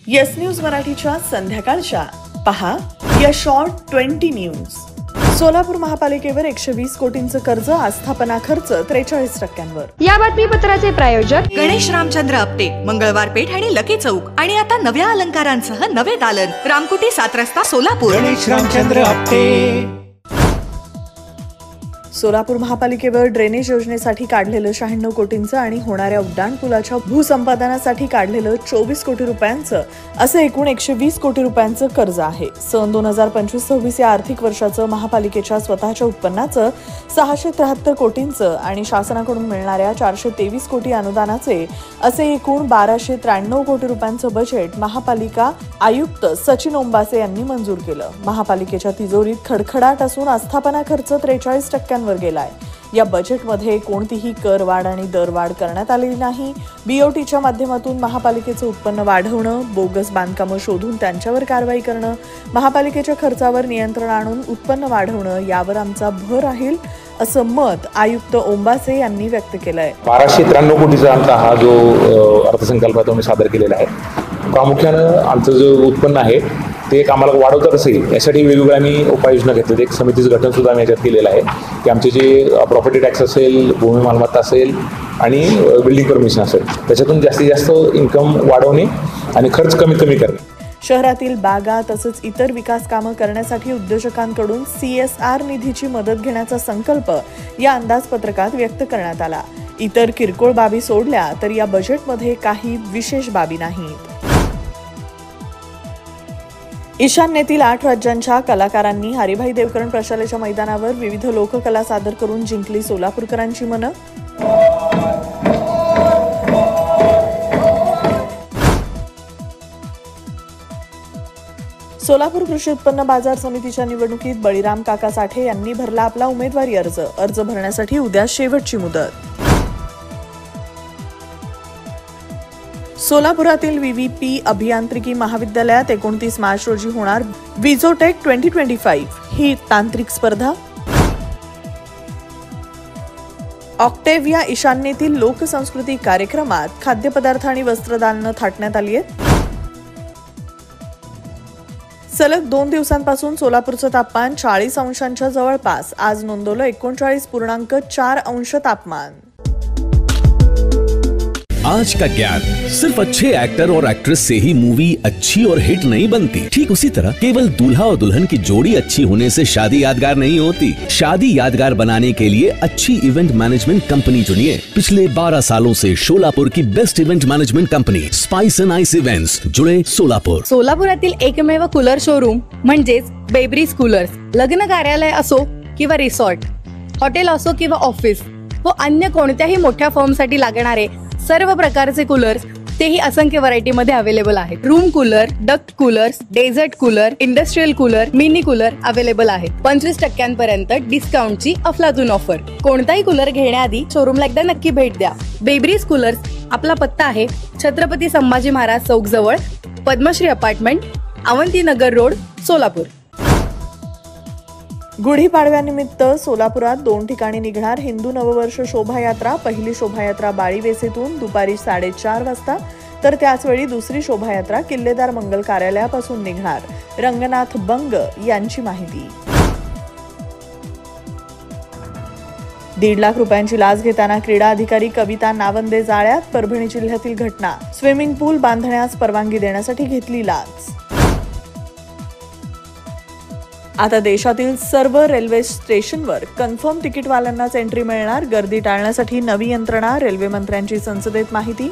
Yes news मराठीच्या संध्याकाळच्या पहा या शॉर्ट 20 न्यूज। सोलापूर महापालिकेवर 120 कोटींचं कर्ज, आस्थापना खर्च 43%वर। या बातमीपत्राचे प्रायोजक गणेश रामचंद्र आपटे, मंगळवार पेठ आणि लकी चौक आणि आता नव्या अलंकारांसह नवे दालन, रामकुटी 7 रस्ता सोलापूर। गणेश रामचंद्र आपटे। सोलापूर महापालिकेवर ड्रेनेज योजनेसाठी काढलेलं 96 कोटींचं आणि होणाऱ्या उड्डाणपुलाच्या भूसंपादनासाठी काढलेलं 24 कोटी रुपयांचं असं एकूण 120 कोटी रुपयांचं कर्ज आहे। सन 2025-26 या आर्थिक वर्षाचं महापालिकेच्या स्वतःच्या उत्पन्नाचं 673 कोटींचं आणि शासनाकडून मिळणाऱ्या 423 कोटी अनुदानाचे असे एकूण 1293 कोटी रुपयांचं बजेट महापालिका आयुक्त सचिन ओंबासे यांनी मंजूर केलं। महापालिकेच्या तिजोरीत खडखडाट असून आस्थापना खर्च 43% वर गेलाय। या बजेटमध्ये कोणतीही करवाढ आणि दरवाढ करण्यात आलेली नाही। बीओटीच्या माध्यमातून महापालिकेचं उत्पन्न वाढवणं, बोगस बांधकामं शोधून त्यांच्यावर कारवाई करणं, महापालिकेच्या खर्चावर नियंत्रण आणून उत्पन्न वाढवणं यावर आमचा भर राहील असं मत आयुक्त ओंबासे यांनी व्यक्त केलंय। 1293 कोटीचा आमचा हा जो अर्थसंकल्पात आम्ही सादर केलेला आहे। प्रामुख्यानं आमचं जो उत्पन्न आहे ते आम्हाला वाढवतात असेल यासाठी वेगवेगळ्या आम्ही उपाययोजना घेतल्या। एक समितीचं गठन सुद्धा आम्ही याच्यात केलेलं आहे की आमचे जे प्रॉपर्टी टॅक्स असेल, भूमी मालमत्ता असेल आणि बिल्डिंग परमिशन असेल त्याच्यातून जास्तीत जास्त इन्कम वाढवणे आणि खर्च कमीत कमी करणे। शहरातील बागा तसंच इतर विकास कामं करण्यासाठी उद्योजकांकडून CSR निधीची मदत घेण्याचा संकल्प या अंदाजपत्रकात व्यक्त करण्यात आला। इतर किरकोळ बाबी सोडल्या तर या बजेटमध्ये काही विशेष बाबी नाहीत। ईशान्येतील 8 राज्यांच्या कलाकारांनी हरिभाई देवकरण प्रशालेच्या मैदानावर विविध लोककला सादर करून जिंकली सोलापूरकरांची मनं। सोलापूर कृषी उत्पन्न बाजार समितीच्या निवडणुकीत बळीराम काका साठे यांनी भरला आपला उमेदवारी अर्ज भरण्यासाठी उद्या शेवटची मुदत। सोलापुरातील VVP अभियांत्रिकी महाविद्यालयात 29 मार्च रोजी होणार विझोटेक 2025 ही तांत्रिक स्पर्धा। ऑक्टेव्ह या ईशान्येतील लोकसंस्कृती कार्यक्रमात खाद्यपदार्थ आणि वस्त्रदानं थाटण्यात आली आहेत। सलग 2 दिवसांपासून सोलापूरचं तापमान 40 अंशांच्या जवळपास, आज नोंदवलं 39.4 अंश तापमान। आज का ज्ञान सिर्फ अच्छे एक्टर और एक्ट्रेस से ही मूवी अच्छी और हिट नहीं बनती। ठीक उसी तरह केवल दूल्हा और दुल्हन की जोड़ी अच्छी होने से शादी यादगार नहीं होती। शादी यादगार बनाने के लिए अच्छी इवेंट मैनेजमेंट कंपनी चुनिए। पिछले 12 सालों से सोलापुर की best event management company spice end ice events जुड़े सोलापुर। सोलापुरातील एकमेव कूलर शोरूम म्हणजेच बेब्रिज कूलर्स। लग्न कार्यालय असो किंवा रिसॉर्ट, हॉटेल असो किंवा ऑफिस व अन्य कोणत्याही मोठ्या फर्म साठी लागणारे सर्व प्रकारचे कूलर्स तेही असंख्य व्हरायटी मध्ये अवेलेबल आहेत। Room cooler, duct coolers, desert cooler, industrial cooler, mini cooler available आहेत। 25% पर्यंत डिस्काउंटची अफलातून ऑफर। कोणताही कूलर घेण्याआधी शोरूमला एकदा नक्की भेट द्या। बेब्रिज कूलर्स आपला पत्ता आहे छत्रपती संभाजी महाराज चौक जवळ, पद्मश्री अपार्टमेंट, अवंतीनगर रोड, सोलापूर। गुढीपाडव्यानिमित्त सोलापुरात 2 ठिकाणी निघणार हिंदू नववर्ष शोभायात्रा। पहिली शोभायात्रा बाळीवेसेतून दुपारी 4:30 वाजता, तर त्याचवेळी दुसरी शोभायात्रा किल्लेदार मंगल कार्यालयापासून निघणार। रंगनाथ बंग यांची माहिती। 1.5 लाख रुपयांची लाच घेताना क्रीडा अधिकारी कविता नावंदे जाळ्यात। परभणी जिल्ह्यातील घटना। स्विमिंग पूल बांधण्यास परवानगी देण्यासाठी घेतली लाच। आता देशातील सर्व रेल्वे स्टेशनवर कन्फर्म तिकीटवाल्यांनाच एंट्री मिळणार। गर्दी टाळण्यासाठी नवी यंत्रणा। रेल्वे मंत्र्यांची संसदेत माहिती।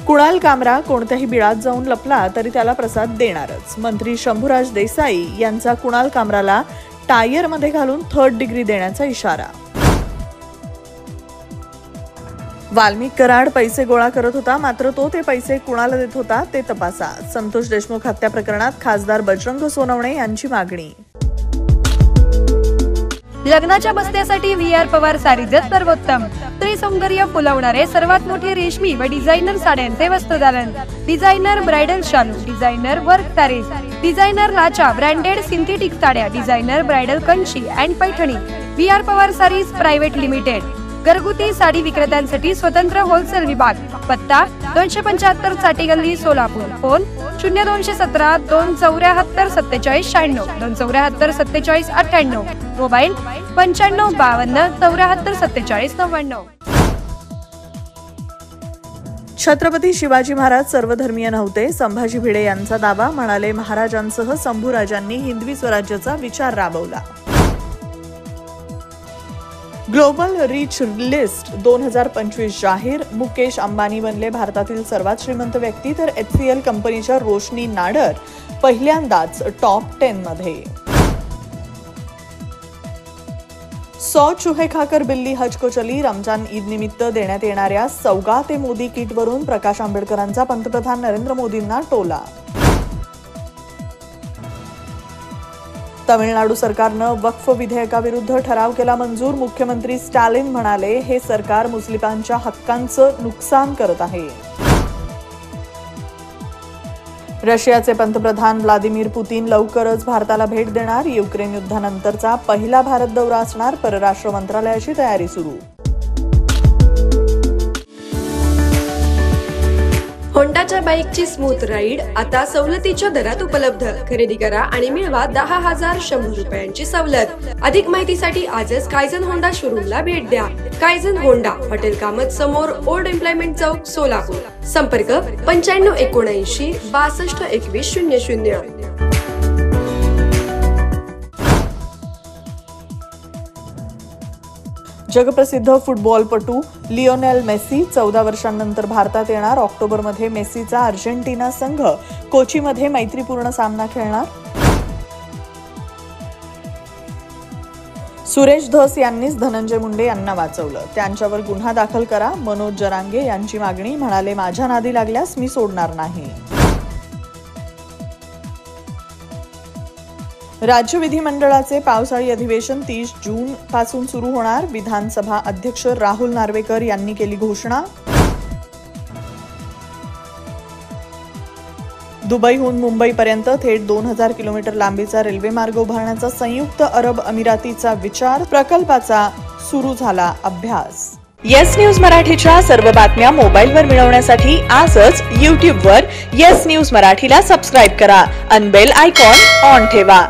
कुणाल कामरा कोणत्याही बिळात जाऊन लपला तरी त्याला प्रसाद देणारच। मंत्री शंभूराज देसाई यांचा कुणाल कामराला टायरमध्ये घालून 3rd डिग्री देण्याचा इशारा। वाल्मिक कराड पैसे गोळा करत होता, मात्र तो ते पैसे कुणाला देत होता ते तपासा। संतोष देशमुख हत्या प्रकरणात खासदार बजरंग सोनवणे यांची मागणी। लग्नाच्या बस्त्यासाठी VR पवार सारीजच सर्वोत्तम। त्रिसौंदर्य फुलवणारे सर्वात मोठे रेशमी व डिझायनर साड्यांचे वस्त्रदालन। डिझायनर ब्राइडल शालू, डिझायनर वर्क साडीज, डिझायनर लाचा, ब्रँडेड सिंथेटिक साड्या, designer bridal Kanchi and Paithani. VR Pawar saris private limited, घरगुती साडी विक्रेत्यांसाठी स्वतंत्र होलसेल विभाग. पत्ता 275 साठी गल्ली सोलापूर. फोन 0217 274 47 96 274 47 98. मोबाईल 95 52 74 47 99. छत्रपती शिवाजी महाराज सर्वधर्मीय नव्हते, संभाजी भिडे यांचा दावा. म्हणाले, महाराजांसह संभूराजांनी हिंदवी स्वराज्याचा विचार राबवला. ग्लोबल रिच लिस्ट 2025 जाहीर. मुकेश अंबानी बनले भारतातील सर्वात श्रीमंत व्यक्ती, तर HCL कंपनीच्या रोशनी नाडर पहिल्यांदाच टॉप 10 मध्ये. 100 चूहे खाकर बिल्ली हज को चली. रमजान ईद निमित्त देण्यात येणाऱ्या सौगात ए मोदी किटवरून प्रकाश आंबेडकरांचा पंतप्रधान नरेंद्र मोदींना टोला. तमिळनाडू सरकारनं वक्फ विधेयकाविरुद्ध ठराव केला मंजूर. मुख्यमंत्री स्टॅलिन म्हणाले, हे सरकार मुस्लिमांच्या हक्कांचं नुकसान करत आहे. रशियाचे पंतप्रधान व्लादिमीर पुतीन लवकरच भारताला भेट देणार. युक्रेन युद्धानंतरचा पहिला भारत दौरा असणार. परराष्ट्र मंत्रालयाची तयारी सुरू. होंडाच्या बाईकची स्मूथ राईड आता सवलतीच्या दरात उपलब्ध. खरेदी करा आणि मिळवा 10,100 रुपयांची सवलत. अधिक माहितीसाठी आजच कायझन होंडा शोरूमला भेट द्या. कायझन होंडा, हॉटेल कामत समोर, ओल्ड एम्प्लॉयमेंट चौक, सोलापूर. संपर्क 9579 62 21 00. जगप्रसिद्ध फुटबॉलपटू लिओनेल मेसी 14 वर्षांनंतर भारतात येणार. ऑक्टोबरमध्ये मेसीचा अर्जेंटिना संघ कोचीमध्ये मैत्रीपूर्ण सामना खेळणार. सुरेश धस यांनीच धनंजय मुंडे यांना वाचवलं. त्यांच्यावर गुन्हा दाखल करा. मनोज जरांगे यांची मागणी. म्हणाले, माझ्या नादी लागल्यास मी सोडणार नाही. राज्य विधिमंडळाचे पावसाळी अधिवेशन 30 जून पासून सुरू होणार. विधानसभा अध्यक्ष राहुल नार्वेकर यांनी केली घोषणा. दुबईहून मुंबईपर्यंत थेट 2000 किलोमीटर लांबीचा रेल्वे मार्ग उभारण्याचा संयुक्त अरब अमिरातीचा विचार. प्रकल्पाचा सुरू झाला अभ्यास. येस न्यूज मराठीच्या सर्व बातम्या मोबाईलवर मिळवण्यासाठी आजच YouTubeवर येस न्यूज मराठीला सबस्क्राईब करा. अन बेल आयकॉन ऑन ठेवा.